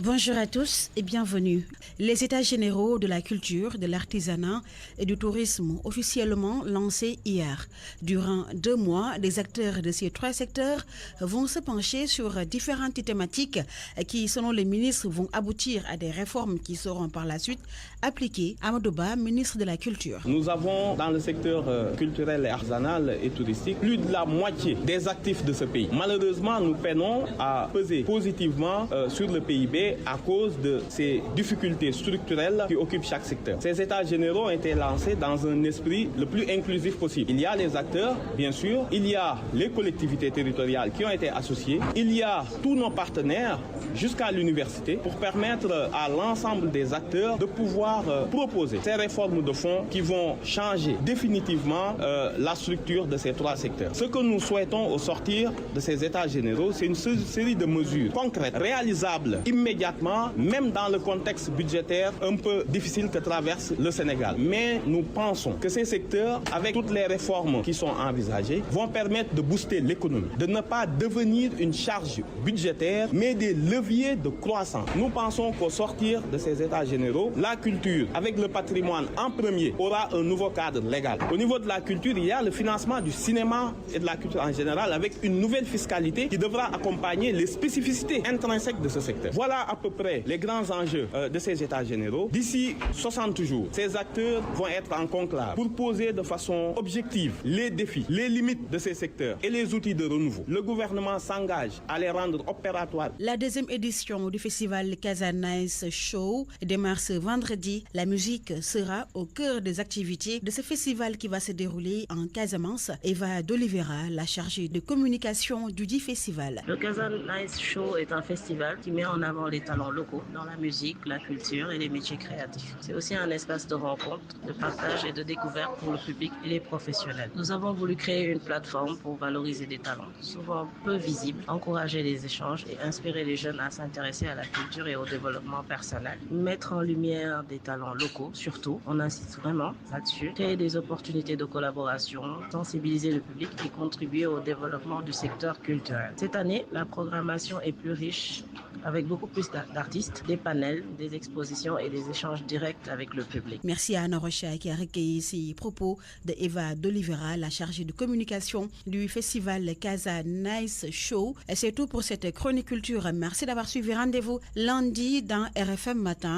Bonjour à tous et bienvenue. Les États généraux de la culture, de l'artisanat et du tourisme officiellement lancés hier. Durant 2 mois, les acteurs de ces 3 secteurs vont se pencher sur différentes thématiques qui, selon les ministres, vont aboutir à des réformes qui seront par la suite appliquées. Amadou Ba, ministre de la Culture. Nous avons dans le secteur culturel et artisanal et touristique plus de la moitié des actifs de ce pays. Malheureusement, nous peinons à peser positivement sur le PIB à cause de ces difficultés structurelles qui occupent chaque secteur. Ces états généraux ont été lancés dans un esprit le plus inclusif possible. Il y a les acteurs, bien sûr, il y a les collectivités territoriales qui ont été associées, il y a tous nos partenaires jusqu'à l'université pour permettre à l'ensemble des acteurs de pouvoir proposer ces réformes de fond qui vont changer définitivement la structure de ces 3 secteurs. Ce que nous souhaitons au sortir de ces états généraux, c'est une série de mesures concrètes, réalisables immédiatement, même dans le contexte budgétaire un peu difficile que traverse le Sénégal. Mais nous pensons que ces secteurs, avec toutes les réformes qui sont envisagées, vont permettre de booster l'économie, de ne pas devenir une charge budgétaire, mais des leviers de croissance. Nous pensons qu'au sortir de ces états généraux, la culture, avec le patrimoine en premier, aura un nouveau cadre légal. Au niveau de la culture, il y a le financement du cinéma et de la culture en général, avec une nouvelle fiscalité qui devra accompagner les spécificités intrinsèques de ce secteur. Voilà à peu près les grands enjeux de ces états généraux. D'ici 60 jours, ces acteurs vont être en conclave pour poser de façon objective les défis, les limites de ces secteurs et les outils de renouveau. Le gouvernement s'engage à les rendre opératoires. La 2e édition du festival Casa Nice Show démarre ce vendredi. La musique sera au cœur des activités de ce festival qui va se dérouler en Casamance. Eva d'Oliveira, la chargée de communication du dit festival. Le Casa Nice Show est un festival qui met en avant les talents locaux dans la musique, la culture et les métiers créatifs. C'est aussi un espace de rencontre, de partage et de découverte pour le public et les professionnels. Nous avons voulu créer une plateforme pour valoriser des talents, souvent peu visibles, encourager les échanges et inspirer les jeunes à s'intéresser à la culture et au développement personnel. Mettre en lumière des talents locaux, surtout, on insiste vraiment là-dessus. Créer des opportunités de collaboration, sensibiliser le public et contribuer au développement du secteur culturel. Cette année, la programmation est plus riche, avec beaucoup plus d'artistes, des panels, des expositions et des échanges directs avec le public. Merci à Anna Rocha qui a recueilli ces propos de Eva d'Oliveira, la chargée de communication du festival Casa Nice Show. Et c'est tout pour cette chronique culture. Merci d'avoir suivi. Rendez-vous lundi dans RFM Matin.